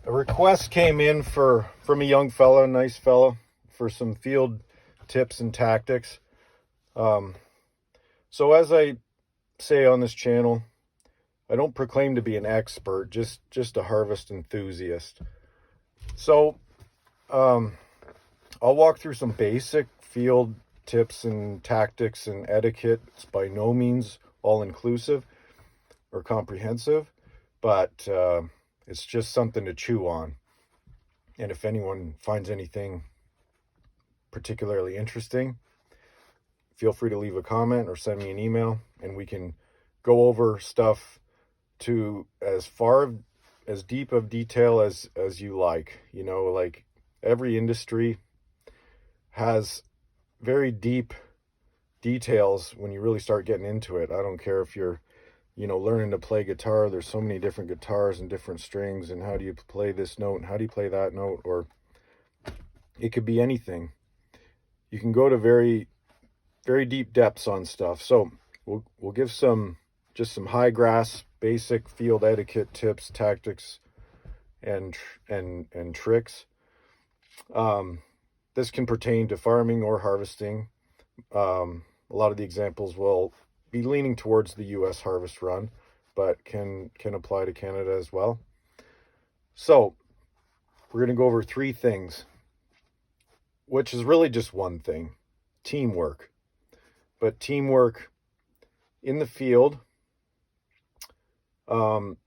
A request came in from a young fella, a nice fella, for some field tips and tactics. So as I say on this channel, I don't proclaim to be an expert, just a harvest enthusiast. So I'll walk through some basic field tips and tactics and etiquette. It's by no means all inclusive or comprehensive, but it's just something to chew on. And if anyone finds anything particularly interesting, feel free to leave a comment or send me an email, and we can go over stuff to as deep of detail as you like. You know, like every industry has very deep details when you really start getting into it. I don't care if you're, learning to play guitar. There's so many different guitars and different strings, and how do you play this note and how do you play that note, or it could be anything. You can go to very, very deep depths on stuff. So we'll give some high grass basic field etiquette tips, tactics, and tricks. This can pertain to farming or harvesting. A lot of the examples will be leaning towards the U.S. harvest run, but can apply to Canada as well. So we're going to go over three things, which is really just one thing: teamwork. But teamwork in the field, and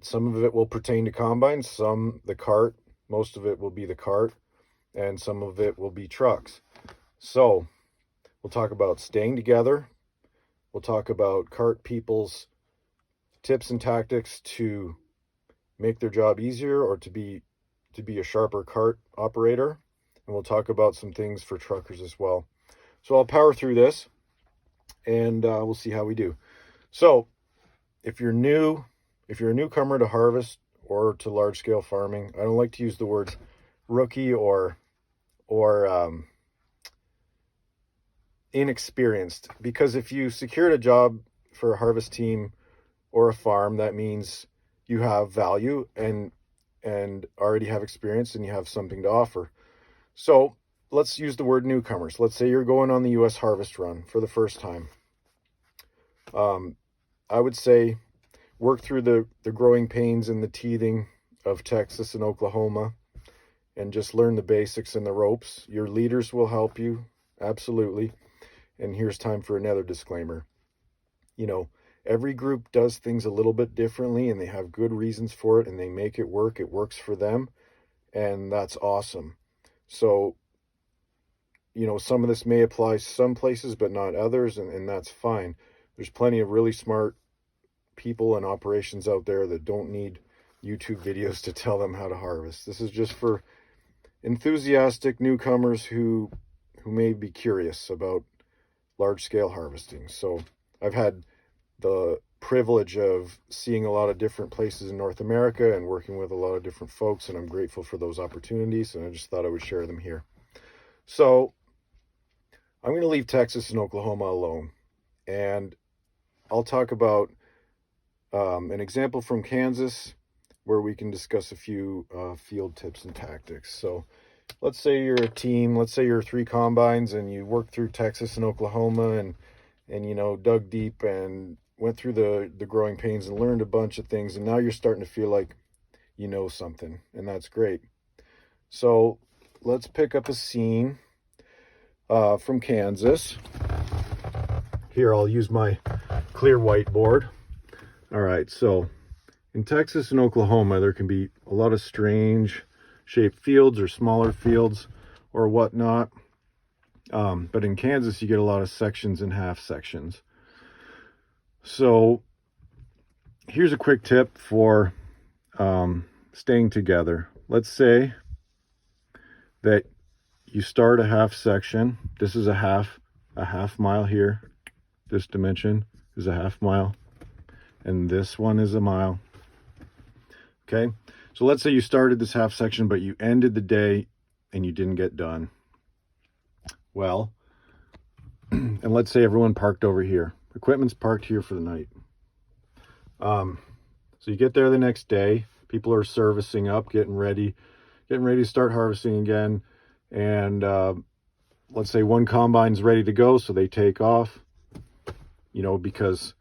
some of it will pertain to combines, some the cart, most of it will be the cart, and some of it will be trucks. So we'll talk about staying together. We'll talk about cart people's tips and tactics to make their job easier or to be a sharper cart operator. And we'll talk about some things for truckers as well. So I'll power through this, and we'll see how we do. So if you're a newcomer to harvest or to large scale farming, I don't like to use the words rookie or inexperienced, because if you secured a job for a harvest team or a farm, that means you have value and already have experience and you have something to offer. So let's use the word newcomers. Let's say you're going on the U.S. harvest run for the first time. I would say work through the growing pains and the teething of Texas and Oklahoma, and just learn the basics and the ropes. Your leaders will help you, absolutely. And here's time for another disclaimer. Every group does things a little bit differently, and they have good reasons for it, and they make it work. It works for them, and that's awesome. So, some of this may apply some places, but not others, and that's fine. There's plenty of really smart people and operations out there that don't need YouTube videos to tell them how to harvest. This is just for enthusiastic newcomers who may be curious about large-scale harvesting. So I've had the privilege of seeing a lot of different places in North America and working with a lot of different folks, and I'm grateful for those opportunities, and I just thought I would share them here. So I'm going to leave Texas and Oklahoma alone, and I'll talk about an example from Kansas where we can discuss a few field tips and tactics. So let's say you're a team, let's say you're 3 combines, and you worked through Texas and Oklahoma and dug deep and went through the growing pains and learned a bunch of things, and now you're starting to feel like you know something, and that's great. So let's pick up a scene from Kansas. Here, I'll use my clear whiteboard. All right, so in Texas and Oklahoma, there can be a lot of strange shaped fields or smaller fields or whatnot. But in Kansas, you get a lot of sections and half sections. So here's a quick tip for staying together. Let's say that you start a half section. This is a half mile here. This dimension is a half mile, and this one is a mile. Okay, so let's say you started this half section, but you ended the day and you didn't get done. Well, and let's say everyone parked over here. Equipment's parked here for the night. So you get there the next day, People are servicing up, getting ready to start harvesting again. And let's say one combine's ready to go, so they take off, because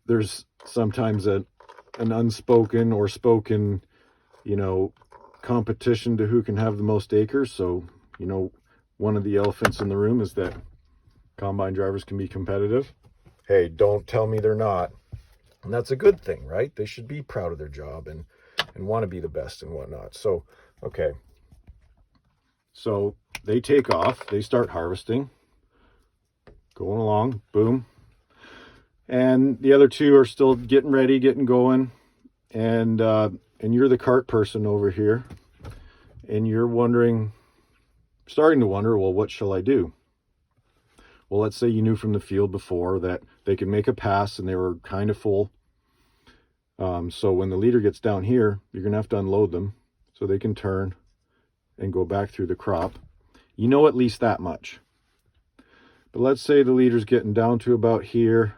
there's sometimes an unspoken or spoken, competition to who can have the most acres. So, one of the elephants in the room is that combine drivers can be competitive. Hey, don't tell me they're not. And that's a good thing, right? They should be proud of their job and want to be the best and whatnot. So, okay. So they take off, they start harvesting, going along, boom. And the other two are still getting ready, getting going. And you're the cart person over here. And you're starting to wonder, well, what shall I do? Well, let's say you knew from the field before that they could make a pass and they were kind of full. So when the leader gets down here, you're going to have to unload them so they can turn and go back through the crop. At least that much. But let's say the leader's getting down to about here,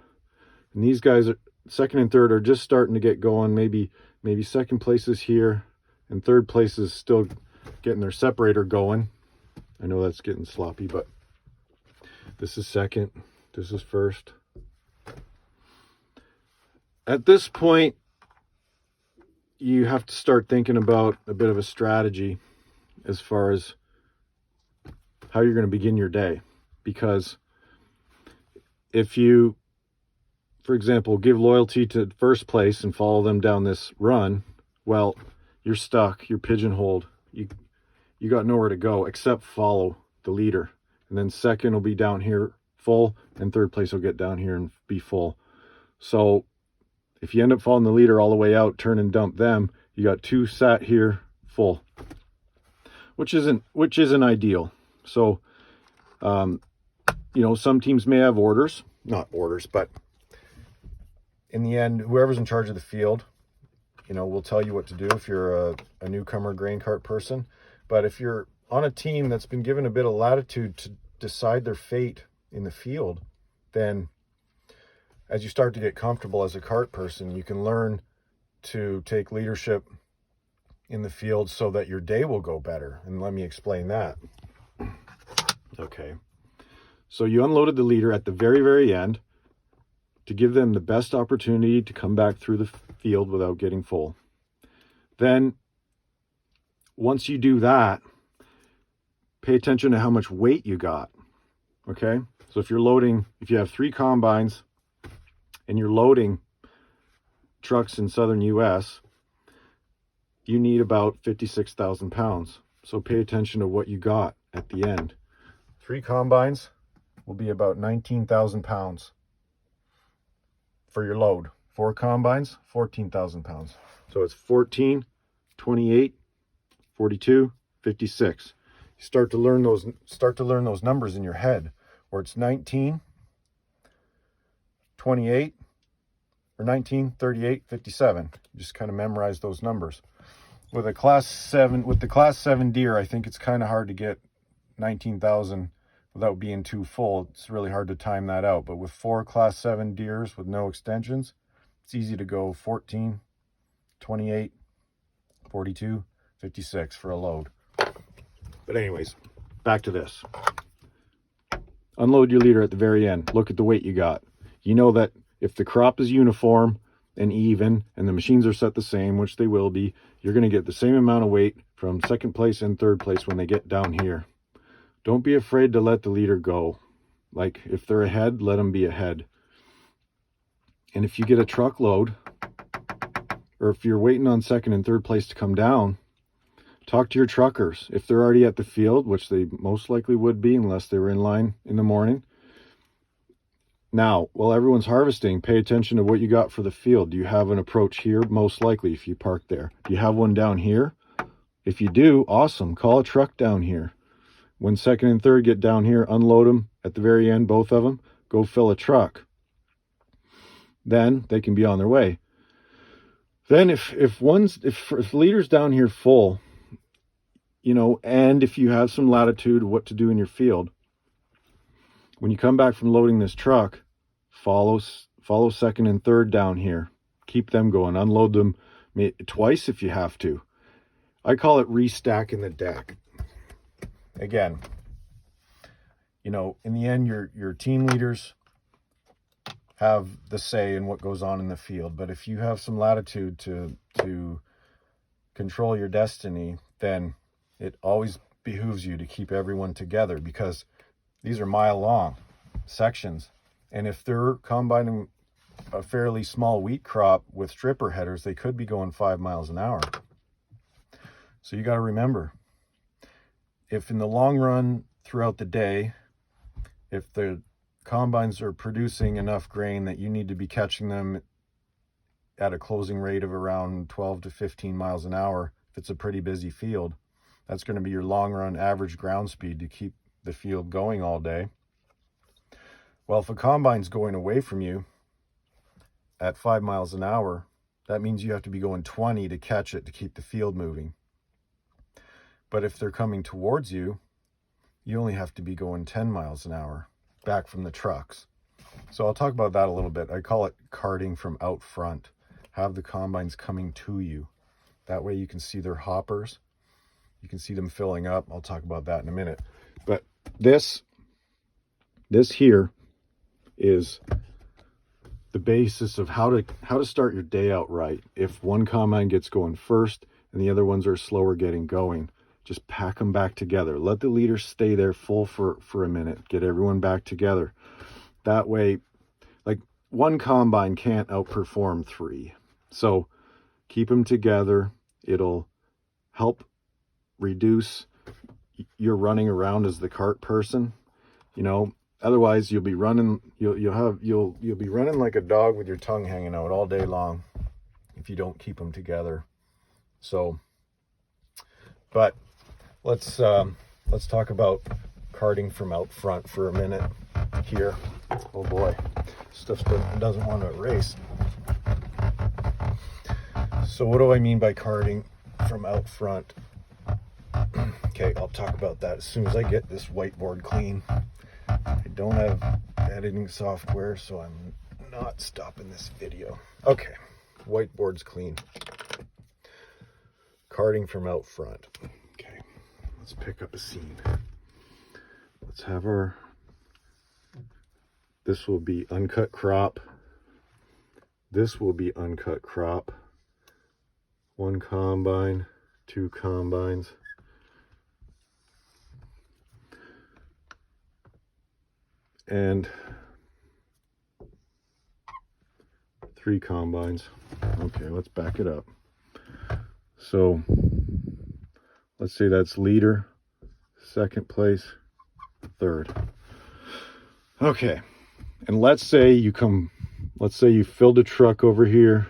and these guys, second and third, are just starting to get going. Maybe second place is here, and third place is still getting their separator going. I know that's getting sloppy, but this is second, this is first. At this point, you have to start thinking about a bit of a strategy as far as how you're going to begin your day. Because if you, for example, give loyalty to first place and follow them down this run, well, you're stuck, you're pigeonholed. You got nowhere to go except follow the leader. And then second will be down here full, and third place will get down here and be full. So if you end up following the leader all the way out, turn and dump them, you got two sat here full, which isn't ideal. So, some teams may have not orders, but in the end, whoever's in charge of the field, will tell you what to do if you're a newcomer grain cart person. But if you're on a team that's been given a bit of latitude to decide their fate in the field, then as you start to get comfortable as a cart person, you can learn to take leadership in the field so that your day will go better. And let me explain that. Okay. So you unloaded the leader at the very, very end to give them the best opportunity to come back through the field without getting full. Then once you do that, pay attention to how much weight you got. Okay. So if you have 3 combines and you're loading trucks in southern US, you need about 56,000 pounds. So pay attention to what you got at the end. 3 combines will be about 19,000 pounds for your load. 4 combines, 14,000 pounds. So it's 14, 28, 42, 56. You start to learn those numbers in your head, where it's 19, 28, or 19, 38, 57. You just kind of memorize those numbers. With the class 7 deer, I think it's kind of hard to get 19,000 without being too full. It's really hard to time that out. But with 4 class 7 deers with no extensions, it's easy to go 14, 28, 42, 56 for a load. But anyways, back to this. Unload your leader at the very end. Look at the weight you got. You know that if the crop is uniform and even, and the machines are set the same, which they will be, you're going to get the same amount of weight from second place and third place when they get down here. Don't be afraid to let the leader go. Like, if they're ahead, let them be ahead. And if you get a truckload, or if you're waiting on second and third place to come down, talk to your truckers. If they're already at the field, which they most likely would be unless they were in line in the morning. Now, while everyone's harvesting, pay attention to what you got for the field. Do you have an approach here? Most likely, if you park there. Do you have one down here? If you do, awesome. Call a truck down here. When second and third get down here, unload them at the very end, both of them. Go fill a truck. Then they can be on their way. Then if leader's down here full, and if you have some latitude of what to do in your field, when you come back from loading this truck, follow second and third down here. Keep them going. Unload them twice if you have to. I call it restacking the deck. Again, you know, in the end, your team leaders have the say in what goes on in the field. But if you have some latitude to control your destiny, then it always behooves you to keep everyone together, because these are mile-long sections. And if they're combining a fairly small wheat crop with stripper headers, they could be going 5 miles an hour. So you got to remember, if in the long run throughout the day, if the combines are producing enough grain that you need to be catching them at a closing rate of around 12 to 15 miles an hour, if it's a pretty busy field, that's going to be your long run average ground speed to keep the field going all day. Well, if a combine's going away from you at 5 miles an hour, that means you have to be going 20 to catch it to keep the field moving. But if they're coming towards you, you only have to be going 10 miles an hour back from the trucks. So I'll talk about that a little bit. I call it carting from out front. Have the combines coming to you. That way you can see their hoppers. You can see them filling up. I'll talk about that in a minute. But this here is the basis of how to start your day out right. If one combine gets going first and the other ones are slower getting going, just pack them back together. Let the leaders stay there full for a minute. Get everyone back together. That way, like, one combine can't outperform 3. So keep them together. It'll help reduce your running around as the cart person. You know, otherwise you'll be running, you'll be running like a dog with your tongue hanging out all day long if you don't keep them together. So, but let's talk about carting from out front for a minute here. Oh boy, stuff doesn't want to erase. So what do I mean by carting from out front? Okay, I'll talk about that as soon as I get this whiteboard clean. I don't have editing software, so I'm not stopping this video. Okay, whiteboard's clean. Carting from out front. Okay, let's pick up a scene. Let's have this will be uncut crop. This will be uncut crop. 1 combine, 2 combines. And 3 combines. Okay, let's back it up. So let's say that's leader, 2nd place, 3rd. Okay, and let's say you filled a truck over here.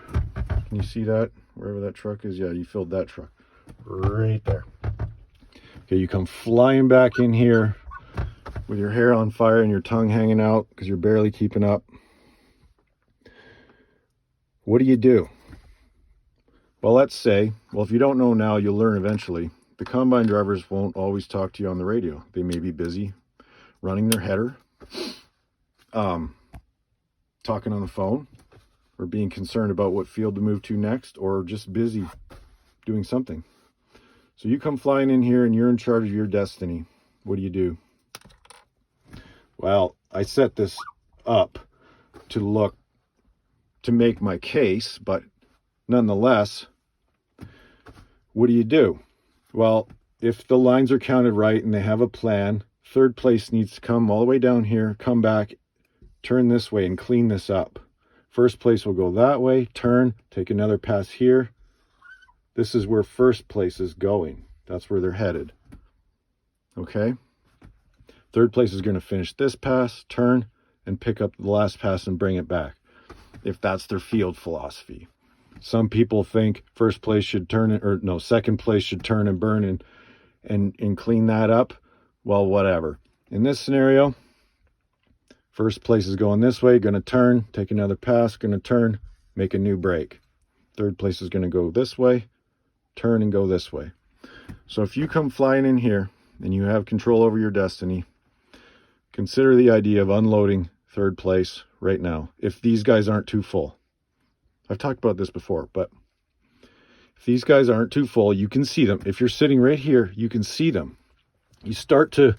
Can you see that? Wherever that truck is? Yeah, you filled that truck right there. Okay, you come flying back in here with your hair on fire and your tongue hanging out because you're barely keeping up. What do? Well, let's say, if you don't know now, you'll learn eventually. The combine drivers won't always talk to you on the radio. They may be busy running their header, talking on the phone, or being concerned about what field to move to next, or just busy doing something. So you come flying in here and you're in charge of your destiny. What do? Well, I set this up to make my case, but nonetheless, what do? Well, if the lines are counted right and they have a plan, 3rd place needs to come all the way down here, come back, turn this way and clean this up. 1st place will go that way, turn, take another pass here. This is where 1st place is going. That's where they're headed. Okay? 3rd place is going to finish this pass, turn, and pick up the last pass and bring it back, if that's their field philosophy. Some people think 1st place should turn, 2nd place should turn and burn and clean that up. Well, whatever. In this scenario, 1st place is going this way, going to turn, take another pass, going to turn, make a new break. 3rd place is going to go this way, turn and go this way. So if you come flying in here and you have control over your destiny, consider the idea of unloading 3rd place right now, if these guys aren't too full. I've talked about this before, but If these guys aren't too full, you can see them. If you're sitting right here, you can see them. You start to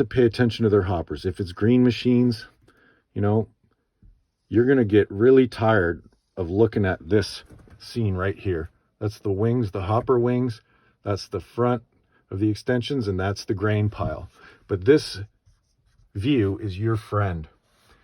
pay attention to their hoppers. If it's green machines, you know, you're going to get really tired of looking at this scene right here. That's the wings, the hopper wings. That's the front of the extensions, and that's the grain pile. But this view is your friend.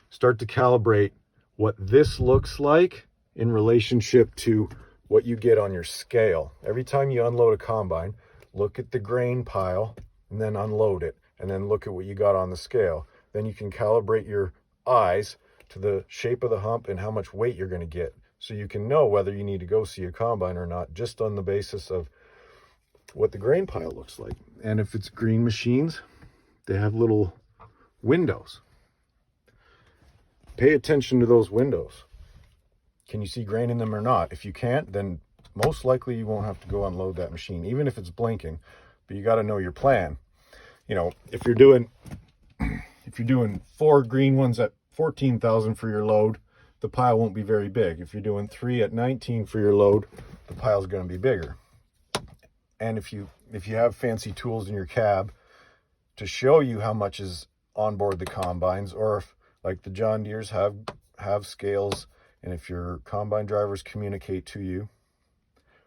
Start to calibrate what this looks like in relationship to what you get on your scale. Every time you unload a combine, look at the grain pile and then unload it, and then look at what you got on the scale. Then you can calibrate your eyes to the shape of the hump and how much weight you're going to get, so you can know whether you need to go see a combine or not, just on the basis of what the grain pile looks like. And if it's green machines, they have little windows. Pay attention to those windows. Can you see grain in them or not? If you can't, then most likely you won't have to go unload that machine, even if it's blinking. But you got to know your plan. You know, if you're doing 4 green ones at 14,000 for your load, the pile won't be very big. If you're doing 3 at 19 for your load, the pile's going to be bigger. And if you have fancy tools in your cab to show you how much is on board the combines, or if, like the John Deeres have scales, and if your combine drivers communicate to you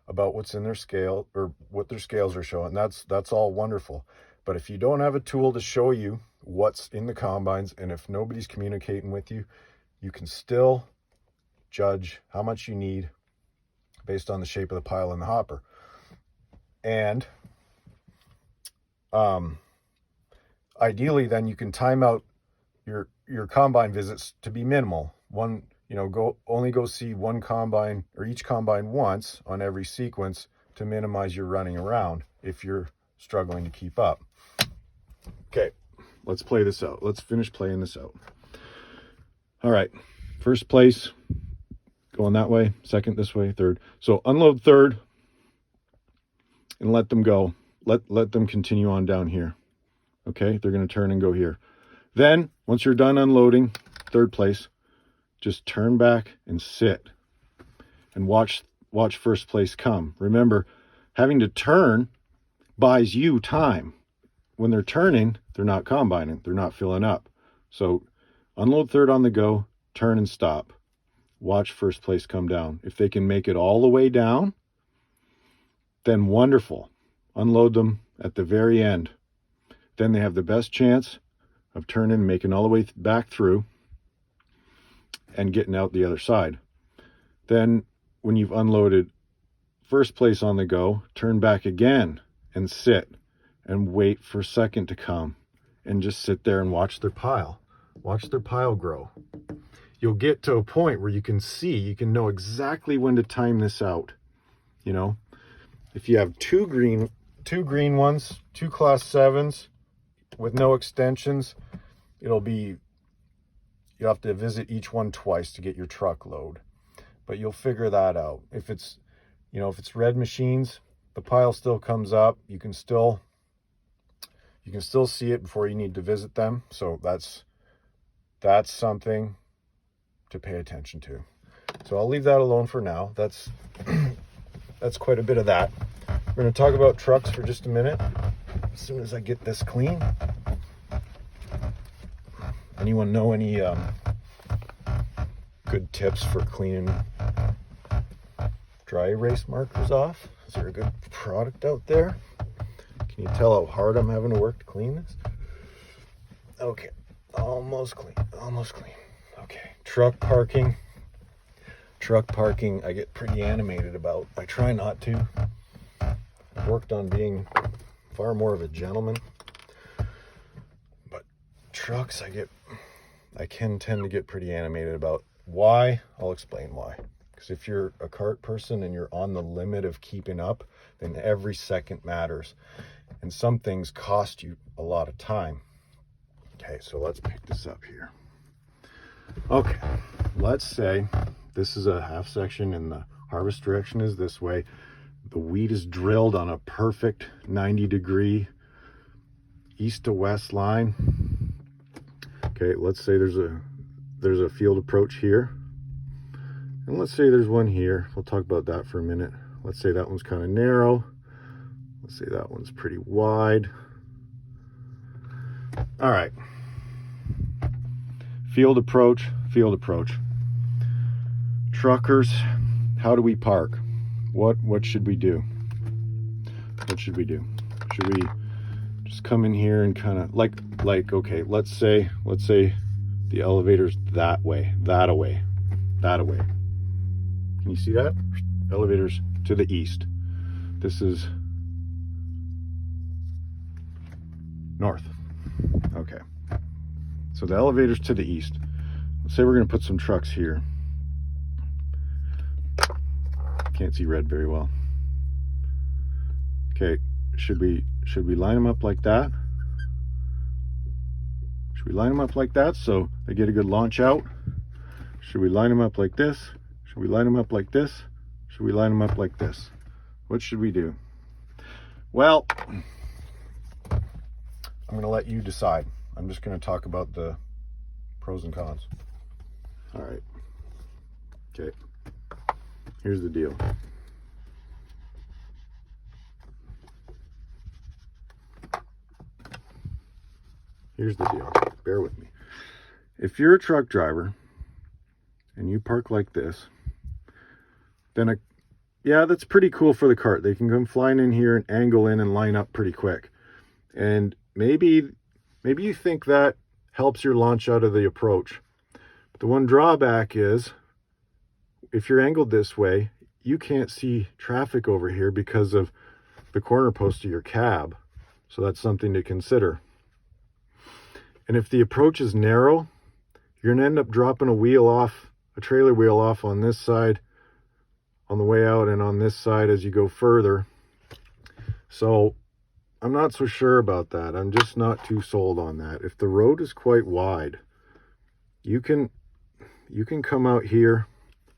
about what's in their scale or what their scales are showing, that's all wonderful. But if you don't have a tool to show you what's in the combines, and if nobody's communicating with you, you can still judge how much you need based on the shape of the pile in the hopper. And ideally, then you can time out your combine visits to be minimal. Only go see one combine or each combine once on every sequence to minimize your running around if you're struggling to keep up. Okay, let's play this out. Let's finish playing this out. All right, first place, going that way, second this way, third. So unload third and let them go. Let them continue on down here. Okay, they're going to turn and go here. Then, once you're done unloading, third place, just turn back and sit and watch first place come. Remember, having to turn buys you time. When they're turning, they're not combining, they're not filling up. So unload third on the go, turn and stop. Watch first place come down. If they can make it all the way down, then wonderful. Unload them at the very end. Then they have the best chance of turning, making all the way back through and getting out the other side. Then when you've unloaded first place on the go, turn back again and sit and wait for second to come, and just sit there and watch their pile. Watch their pile grow. You'll get to a point where you can know exactly when to time this out. You know, if you have two green ones, 2 class 7s with no extensions, you'll have to visit each one twice to get your truck load. But you'll figure that out. If it's red machines, the pile still comes up. You can still see it before you need to visit them. So that's something to pay attention to. So I'll leave that alone for now. That's quite a bit of that. We're going to talk about trucks for just a minute as soon as I get this clean. Anyone know any good tips for cleaning dry erase markers off? Is there a good product out there? Can you tell how hard I'm having to work to clean this? Okay, almost clean. Okay, truck parking, I get pretty animated about. I try not to. I've worked on being far more of a gentleman. But trucks, I can tend to get pretty animated about. Why? I'll explain why. Because if you're a cart person and you're on the limit of keeping up, then every second matters. And some things cost you a lot of time. Okay, so let's pick this up here. Okay, let's say this is a half section and the harvest direction is this way. The wheat is drilled on a perfect 90-degree east to west line. Okay, let's say there's a field approach here. And let's say there's one here. We'll talk about that for a minute. Let's say that one's kind of narrow. Let's say that one's pretty wide. All right. Field approach, field approach. Truckers, how do we park? What should we do? What should we do? Should we just come in here and kind of like okay, let's say the elevator's that way. Can you see that? Elevator's to the east. This is north. Okay. So the elevator's to the east. Let's say we're going to put some trucks here. Can't see red very well. Okay, should we line them up like that? Should we line them up like that so they get a good launch out? Should we line them up like this? Should we line them up like this? Should we line them up like this? What should we do? Well, I'm going to let you decide. I'm just going to talk about the pros and cons. All right. Okay. Here's the deal. Here's the deal. Bear with me. If you're a truck driver and you park like this, then yeah, that's pretty cool for the cart. They can come flying in here and angle in and line up pretty quick. And maybe you think that helps your launch out of the approach. But the one drawback is, if you're angled this way, you can't see traffic over here because of the corner post of your cab. So that's something to consider. And if the approach is narrow, you're gonna end up dropping a trailer wheel off on this side on the way out and on this side as you go further. So I'm not so sure about that. I'm just not too sold on that. If the road is quite wide, you can come out here,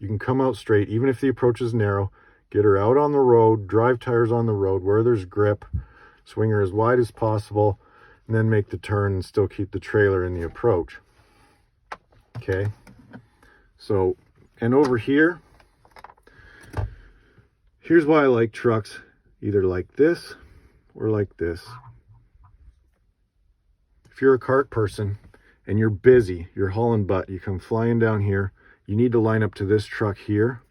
you can come out straight, even if the approach is narrow, get her out on the road, drive tires on the road where there's grip, swing her as wide as possible, and then make the turn and still keep the trailer in the approach. Okay. So, and over here, here's why I like trucks either like this or like this. If you're a cart person and you're busy, you're hauling butt, you come flying down here, you need to line up to this truck here.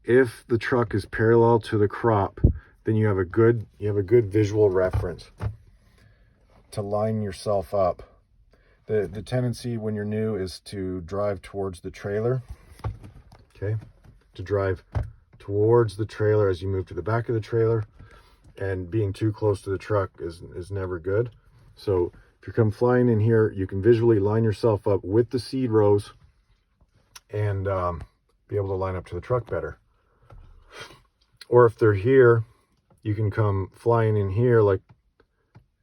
If the truck is parallel to the crop, then you have a good visual reference to line yourself up. The tendency when you're new is to drive towards the trailer. Okay? To drive towards the trailer as you move to the back of the trailer, and being too close to the truck is never good. So if you come flying in here, you can visually line yourself up with the seed rows and be able to line up to the truck better. Or if they're here, you can come flying in here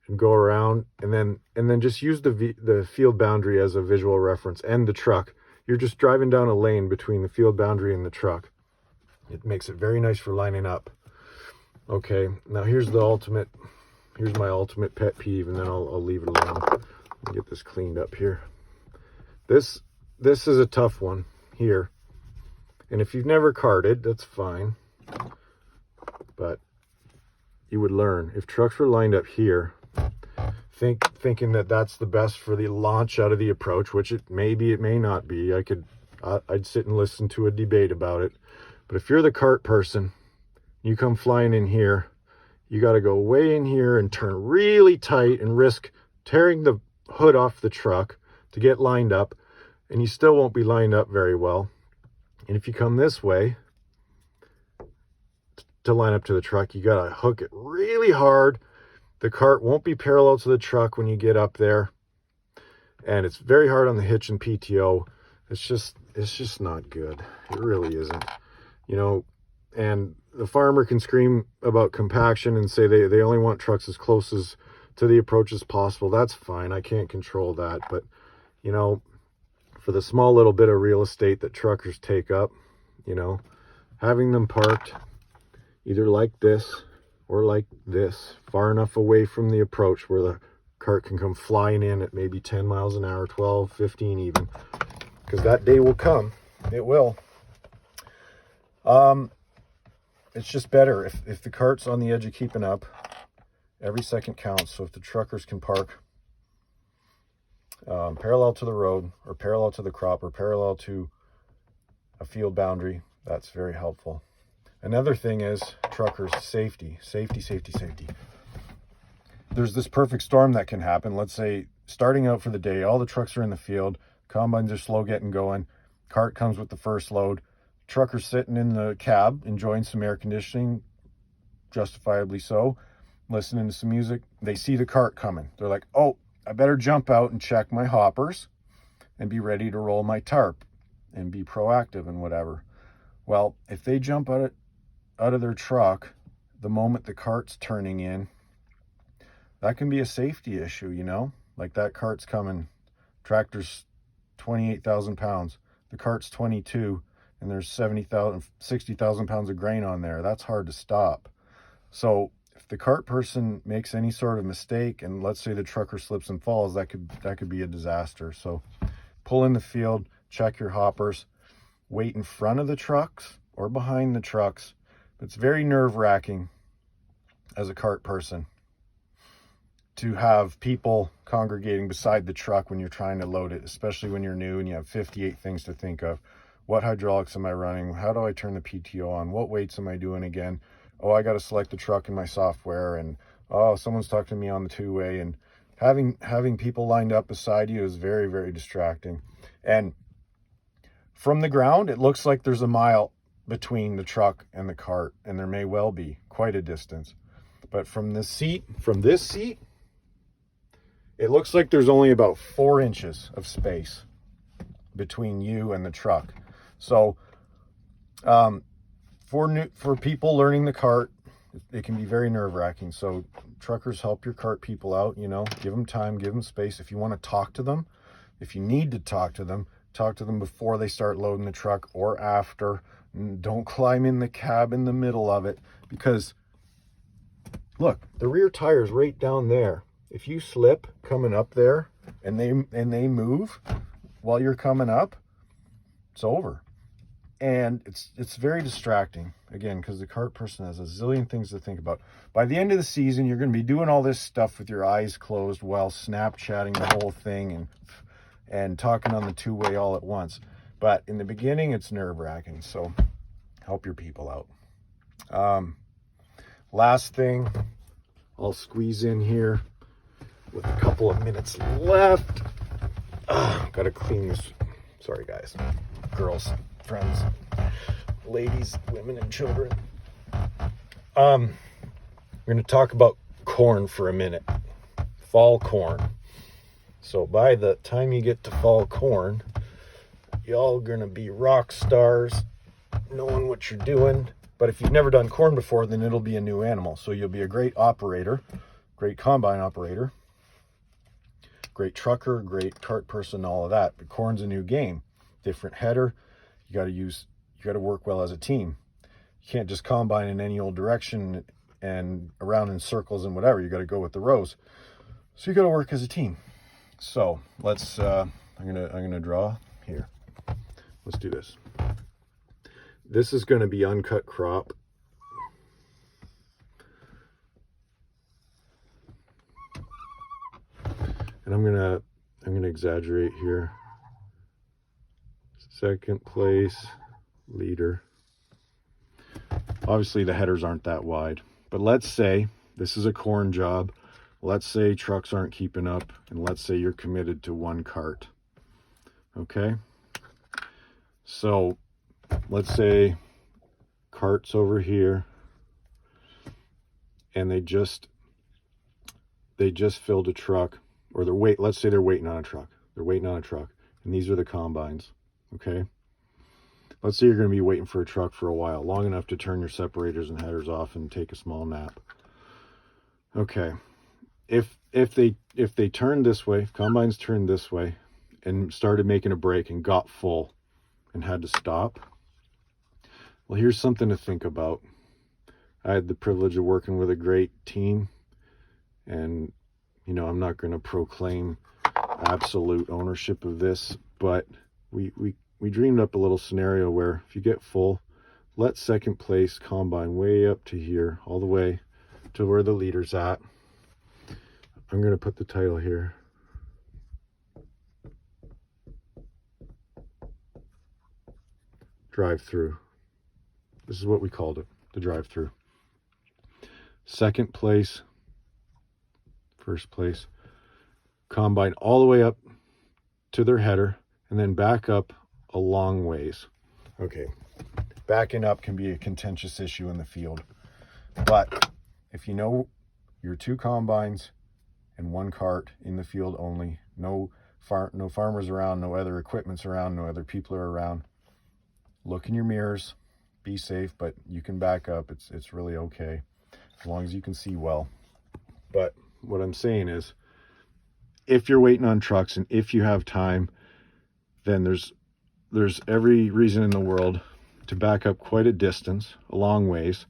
and go around and then just use the field boundary as a visual reference and the truck. You're just driving down a lane between the field boundary and the truck. It makes it very nice for lining up. Okay, now here's my ultimate pet peeve, and then I'll leave it alone. Let me get this cleaned up here. This is a tough one here. And if you've never carted, that's fine. But you would learn. If trucks were lined up here, thinking that that's the best for the launch out of the approach, which it may be, it may not be. I'd sit and listen to a debate about it. But if you're the cart person, you come flying in here, you got to go way in here and turn really tight and risk tearing the hood off the truck to get lined up, and you still won't be lined up very well. And if you come this way to line up to the truck, you got to hook it really hard. The cart won't be parallel to the truck when you get up there, and it's very hard on the hitch and PTO. It's just not good. It really isn't. You know, and the farmer can scream about compaction and say they only want trucks as close as to the approach as possible. That's fine. I can't control that. But, you know, for the small little bit of real estate that truckers take up, you know, having them parked either like this or like this, far enough away from the approach where the cart can come flying in at maybe 10 miles an hour, 12, 15 even, because that day will come. It will. it's just better if the cart's on the edge of keeping up. Every second counts. So if the truckers can park parallel to the road, or parallel to the crop, or parallel to a field boundary, that's very helpful. Another thing is truckers, safety. There's this perfect storm that can happen. Let's say starting out for the day, all the trucks are in the field, combines are slow getting going, cart comes with the first load, trucker's sitting in the cab enjoying some air conditioning, justifiably so, listening to some music. They see the cart coming. They're like, oh, I better jump out and check my hoppers and be ready to roll my tarp and be proactive and whatever. Well, if they jump out of their truck the moment the cart's turning in, that can be a safety issue, you know? Like that cart's coming, tractor's 28,000 pounds, the cart's 22, and there's 60,000 pounds of grain on there. That's hard to stop. So if the cart person makes any sort of mistake, and let's say the trucker slips and falls, that could be a disaster. So pull in the field, check your hoppers, wait in front of the trucks or behind the trucks. It's very nerve-wracking as a cart person to have people congregating beside the truck when you're trying to load it, especially when you're new and you have 58 things to think of. What hydraulics am I running? How do I turn the PTO on? What weights am I doing again? Oh, I got to select the truck in my software, and oh, someone's talking to me on the two-way, and having people lined up beside you is very, very distracting. And from the ground, it looks like there's a mile between the truck and the cart, and there may well be quite a distance. But from this seat, it looks like there's only about 4 inches of space between you and the truck. So for people learning the cart, it can be very nerve-wracking. So truckers, help your cart people out, you know, give them time, give them space. If you want to talk to them, if you need to talk to them before they start loading the truck or after. Don't climb in the cab in the middle of it, because look, the rear tire's right down there. If you slip coming up there and they move while you're coming up, it's over. And it's very distracting, again, because the cart person has a zillion things to think about. By the end of the season, you're going to be doing all this stuff with your eyes closed while Snapchatting the whole thing and talking on the two-way all at once. But in the beginning, it's nerve-wracking, so help your people out. Last thing, I'll squeeze in here with a couple of minutes left. Gotta clean this. Sorry, guys, girls, friends, ladies, women, and children. We're gonna talk about corn for a minute. Fall corn. So by the time you get to fall corn, y'all gonna be rock stars, knowing what you're doing. But if you've never done corn before, then it'll be a new animal. So you'll be a great operator, great combine operator, great trucker, great cart person, all of that. But corn's a new game, different header. You got to work well as a team. You can't just combine in any old direction and around in circles and whatever. You got to go with the rows. So you got to work as a team. So let's. I'm gonna draw here. Let's do this. This is going to be uncut crop. And I'm gonna exaggerate here. Second place leader. Obviously the headers aren't that wide, but let's say this is a corn job. Let's say trucks aren't keeping up, and let's say you're committed to one cart. Okay? So let's say cart's over here, and they just filled a truck, or let's say they're waiting on a truck. They're waiting on a truck, and these are the combines. Okay? Let's say you're going to be waiting for a truck for a while, long enough to turn your separators and headers off and take a small nap. Okay. If they turned this way, if combines turned this way and started making a break and got full and had to stop, well, here's something to think about. I had the privilege of working with a great team, and you know, I'm not going to proclaim absolute ownership of this, but we dreamed up a little scenario where if you get full, let second place combine way up to here, all the way to where the leader's at. I'm going to put the title here. Drive-through. This is what we called it, the drive-through. Second place, first place, combine all the way up to their header and then back up a long ways. Okay, backing up can be a contentious issue in the field, but if you know your 2 combines and 1 cart in the field only, no farmers around, no other equipment's around, no other people are around, look in your mirrors, be safe, but you can back up. It's really okay as long as you can see well. But what I'm saying is, if you're waiting on trucks and if you have time, then there's every reason in the world to back up quite a distance, a long ways,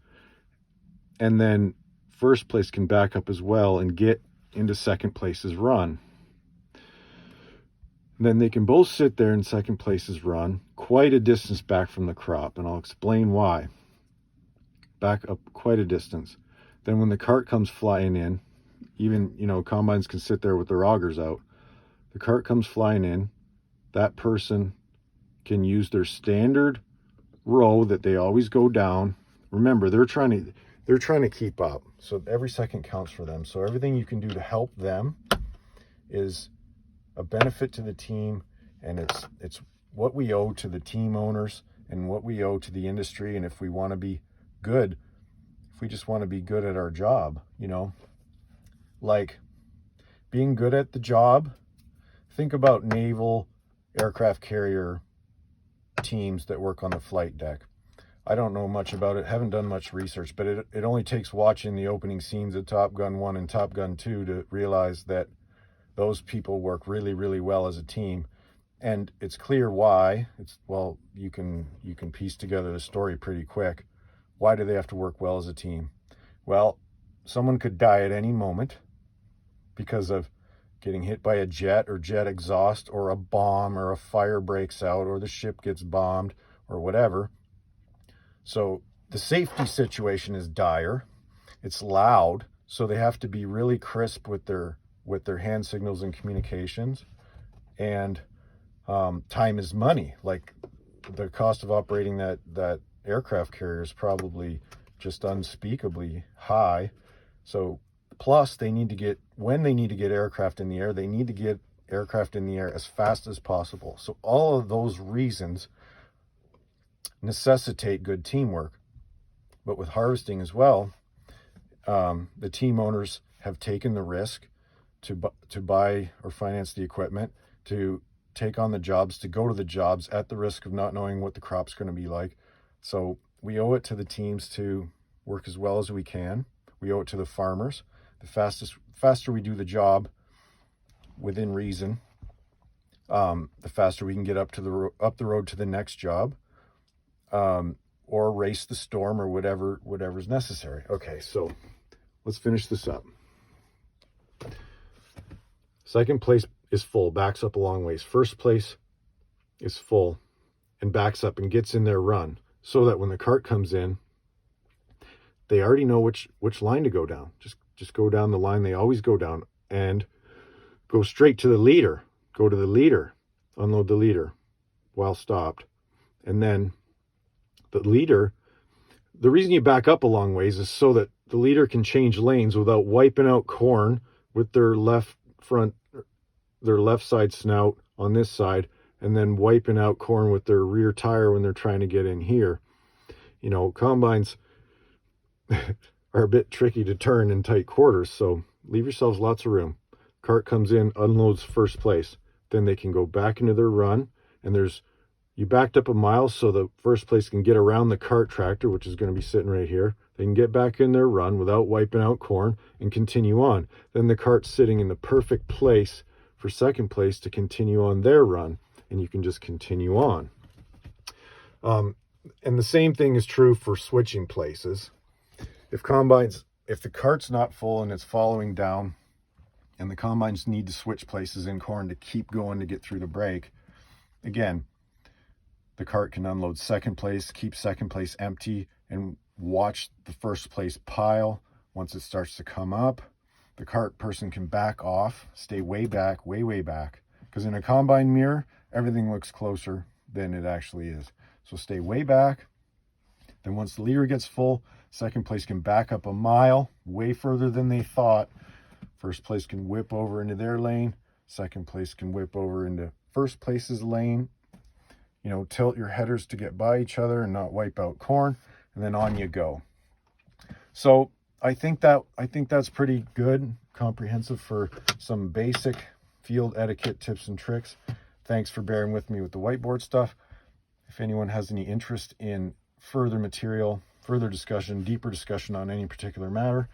and then first place can back up as well and get into second place's run. Then they can both sit there in second place's run quite a distance back from the crop, and I'll explain why. Back up quite a distance. Then when the cart comes flying in, even, combines can sit there with their augers out. The cart comes flying in, that person can use their standard row that they always go down. Remember, they're trying to keep up, so every second counts for them. So everything you can do to help them is a benefit to the team, and it's what we owe to the team owners and what we owe to the industry. And if we want to be good, if we just want to be good at our job, like being good at the job, think about naval aircraft carrier teams that work on the flight deck. I don't know much about it, haven't done much research, but it only takes watching the opening scenes of Top Gun 1 and Top Gun 2 to realize that those people work really, really well as a team. And it's clear why. You can piece together the story pretty quick. Why do they have to work well as a team? Well, someone could die at any moment because of getting hit by a jet or jet exhaust, or a bomb, or a fire breaks out, or the ship gets bombed, or whatever. So the safety situation is dire. It's loud, so they have to be really crisp with their hand signals and communications. And time is money. Like, the cost of operating that aircraft carrier is probably just unspeakably high. So plus when they need to get aircraft in the air, they need to get aircraft in the air as fast as possible. So all of those reasons necessitate good teamwork. But with harvesting as well, the team owners have taken the risk to buy or finance the equipment, to take on the jobs, to go to the jobs at the risk of not knowing what the crop's going to be like. So we owe it to the teams to work as well as we can. We owe it to the farmers. The faster we do the job within reason, the faster we can get up the road to the next job, or race the storm, or whatever's necessary. Okay, so let's finish this up. Second place is full, backs up a long ways. First place is full and backs up and gets in their run, so that when the cart comes in, they already know which line to go down. Just go down the line they always go down and go straight to the leader. Go to the leader, unload the leader while stopped. And then the leader, the reason you back up a long ways is so that the leader can change lanes without wiping out corn with their left side snout on this side, and then wiping out corn with their rear tire when they're trying to get in here. Combines are a bit tricky to turn in tight quarters, so leave yourselves lots of room. Cart comes in, unloads first place. Then they can go back into their run, and you backed up a mile so the first place can get around the cart tractor, which is going to be sitting right here. They can get back in their run without wiping out corn and continue on. Then the cart's sitting in the perfect place for second place to continue on their run, and you can just continue on. And the same thing is true for switching places. If the cart's not full and it's following down, and the combines need to switch places in corn to keep going to get through the break, again, The cart can unload second place, keep second place empty, and watch the first place pile. Once it starts to come up, the cart person can back off, stay way back, way back. Because in a combine mirror, everything looks closer than it actually is. So stay way back. Then once the leader gets full, second place can back up a mile, way further than they thought. First place can whip over into their lane. Second place can whip over into first place's lane. You know, tilt your headers to get by each other and not wipe out corn, and then on you go. So I think that's pretty good, comprehensive for some basic field etiquette tips and tricks. Thanks for bearing with me with the whiteboard stuff. If anyone has any interest in further material, further discussion, deeper discussion on any particular matter,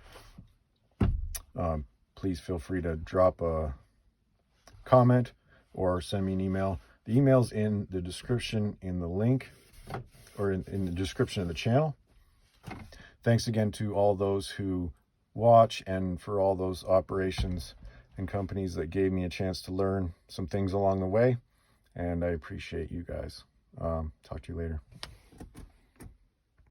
please feel free to drop a comment or send me an email. The email's in the description, in the link, or in the description of the channel. Thanks again to all those who watch, and for all those operations and companies that gave me a chance to learn some things along the way. And I appreciate you guys. Talk to you later.